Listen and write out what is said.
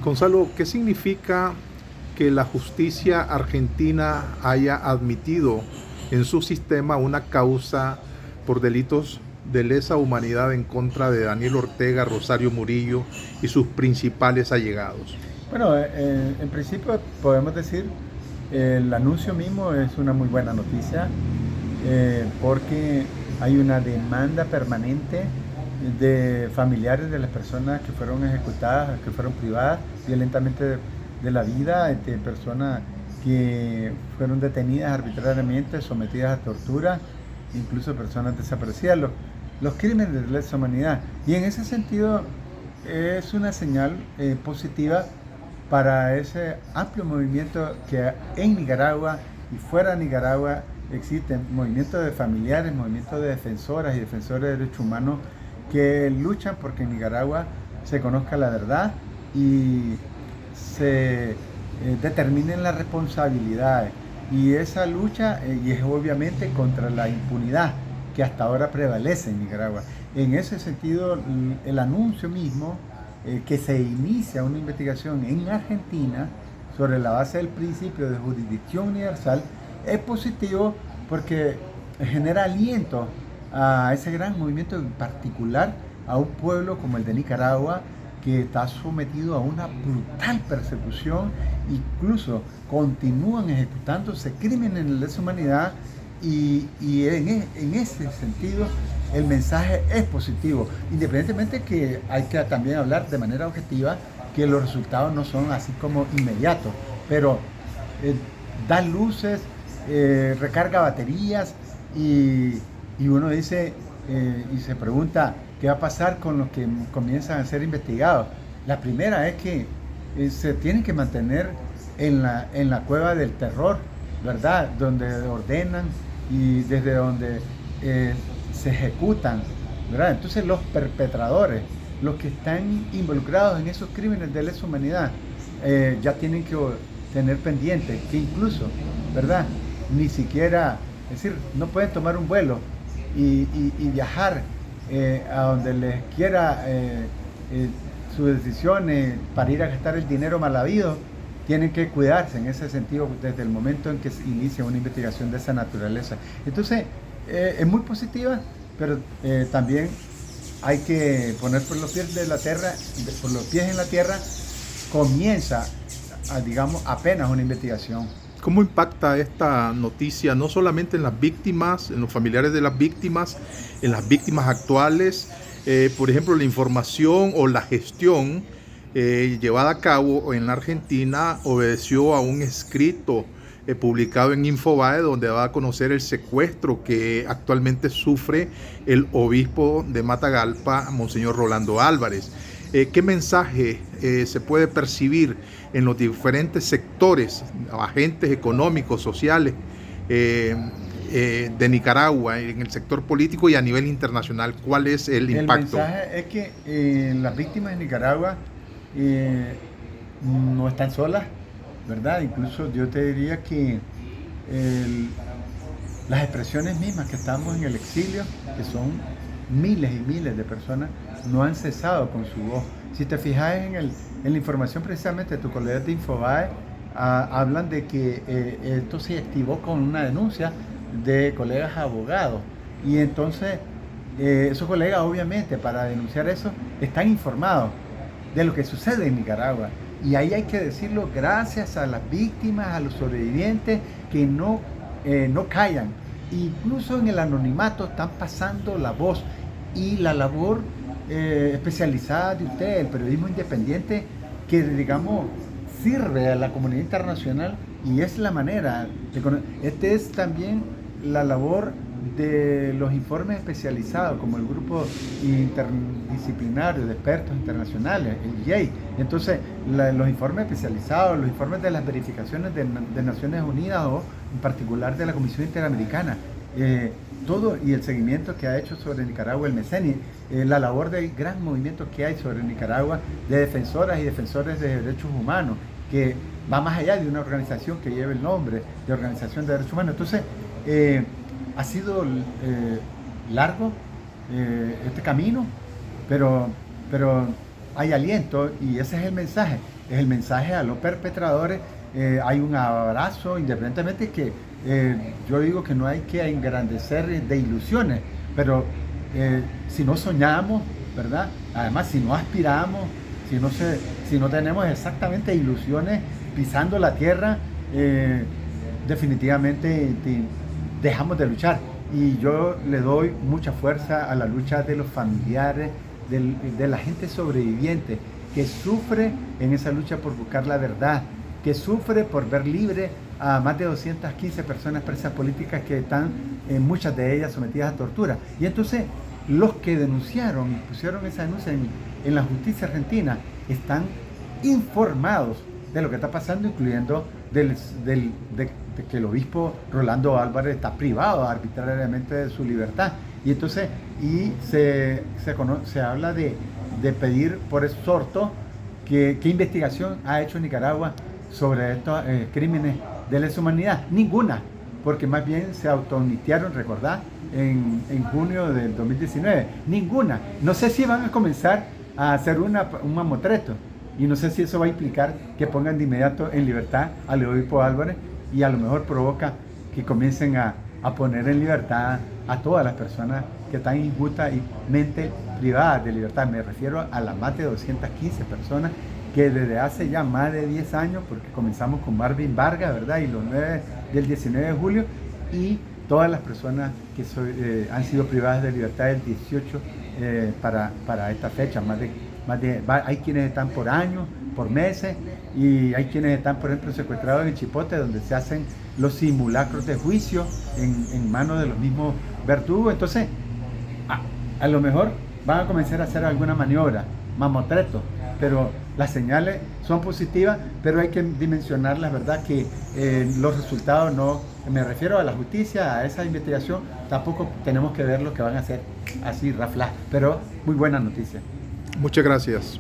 Gonzalo, ¿qué significa que la justicia argentina haya admitido en su sistema una causa por delitos de lesa humanidad en contra de Daniel Ortega, Rosario Murillo y sus principales allegados? Bueno, en principio podemos decir, el anuncio mismo es una muy buena noticia, porque hay una demanda permanente de familiares de las personas que fueron ejecutadas, que fueron privadas violentamente de la vida, de personas que fueron detenidas arbitrariamente, sometidas a tortura, incluso personas desaparecidas, los crímenes de lesa humanidad. Y en ese sentido es una señal positiva para ese amplio movimiento que en Nicaragua y fuera de Nicaragua existen movimientos de familiares, movimientos de defensoras y defensores de derechos humanos que luchan porque en Nicaragua se conozca la verdad y se determinen las responsabilidades. Y esa lucha y es obviamente contra la impunidad que hasta ahora prevalece en Nicaragua. En ese sentido, el anuncio mismo que se inicia una investigación en Argentina sobre la base del principio de jurisdicción universal es positivo porque genera aliento a ese gran movimiento, en particular a un pueblo como el de Nicaragua, que está sometido a una brutal persecución. Incluso continúan ejecutándose crímenes de lesa humanidad y en ese sentido el mensaje es positivo, independientemente que hay que también hablar de manera objetiva que los resultados no son así como inmediatos, pero da luces, recarga baterías y uno dice y se pregunta qué va a pasar con los que comienzan a ser investigados. La primera es que se tienen que mantener en la cueva del terror, ¿verdad? Donde ordenan y desde donde se ejecutan, ¿verdad? Entonces los perpetradores, los que están involucrados en esos crímenes de lesa humanidad, ya tienen que tener pendiente que incluso, ¿verdad? Ni siquiera, es decir, no pueden tomar un vuelo y viajar a donde les quiera sus decisiones para ir a gastar el dinero mal habido. Tienen que cuidarse en ese sentido desde el momento en que se inicia una investigación de esa naturaleza. Entonces, es muy positiva, pero también hay que poner por los pies de la tierra, por los pies en la tierra, comienza, digamos, apenas una investigación. ¿Cómo impacta esta noticia no solamente en las víctimas, en los familiares de las víctimas, en las víctimas actuales? Por ejemplo, la información o la gestión llevada a cabo en la Argentina obedeció a un escrito publicado en Infobae, donde va a conocer el secuestro que actualmente sufre el obispo de Matagalpa, Monseñor Rolando Álvarez. ¿Qué mensaje se puede percibir en los diferentes sectores, agentes económicos, sociales de Nicaragua, en el sector político y a nivel internacional? ¿Cuál es el impacto? El mensaje es que las víctimas de Nicaragua no están solas, ¿verdad? Incluso yo te diría que las expresiones mismas que estamos en el exilio, que son miles y miles de personas, no han cesado con su voz. Si te fijas en la información precisamente de tu colega de Infobae, hablan de que esto se activó con una denuncia de colegas abogados. Y entonces esos colegas obviamente para denunciar eso están informados de lo que sucede en Nicaragua. Y ahí hay que decirlo gracias a las víctimas, a los sobrevivientes que no callan. Incluso en el anonimato están pasando la voz y la labor especializada de usted, el periodismo independiente, que digamos sirve a la comunidad internacional y es la manera de este es también la labor de los informes especializados como el grupo interdisciplinario de expertos internacionales, el IEI. Entonces los informes especializados, los informes de las verificaciones de Naciones Unidas o en particular de la Comisión Interamericana, todo y el seguimiento que ha hecho sobre Nicaragua el MECENI, la labor del gran movimiento que hay sobre Nicaragua de defensoras y defensores de derechos humanos, que va más allá de una organización que lleva el nombre de Organización de Derechos Humanos. Entonces, ha sido largo este camino, pero hay aliento y ese es el mensaje. es el mensaje a los perpetradores. Hay un abrazo, independientemente que yo digo que no hay que engrandecer de ilusiones, pero si no soñamos, ¿verdad? Además, si no aspiramos, si no tenemos exactamente ilusiones pisando la tierra, definitivamente dejamos de luchar. Y yo le doy mucha fuerza a la lucha de los familiares, de la gente sobreviviente que sufre en esa lucha por buscar la verdad, que sufre por ver libre a más de 215 personas presas políticas que están, muchas de ellas sometidas a tortura. Y entonces los que denunciaron y pusieron esa denuncia en la justicia argentina están informados de lo que está pasando, incluyendo de que el obispo Rolando Álvarez está privado arbitrariamente de su libertad. Y entonces se habla de pedir por exhorto qué investigación ha hecho Nicaragua sobre estos crímenes de lesa humanidad. Ninguna, porque más bien se autoiniciaron, recordad, en junio del 2019. Ninguna. No sé si van a comenzar a hacer un mamotreto, y no sé si eso va a implicar que pongan de inmediato en libertad al obispo Álvarez, y a lo mejor provoca que comiencen a poner en libertad a todas las personas que están injustamente privadas de libertad. Me refiero a las más de 215 personas que desde hace ya más de 10 años, porque comenzamos con Marvin Vargas, ¿verdad? Y los 9 del 19 de julio, y todas las personas que han sido privadas de libertad del 18 para esta fecha. Hay quienes están por años, por meses, y hay quienes están, por ejemplo, secuestrados en Chipote, donde se hacen los simulacros de juicio en manos de los mismos verdugos. Entonces, a lo mejor van a comenzar a hacer alguna maniobra, mamotreto, pero las señales son positivas, pero hay que dimensionar la verdad que los resultados no, me refiero a la justicia, a esa investigación, tampoco tenemos que ver lo que van a hacer así, rafla, pero muy buena noticia. Muchas gracias.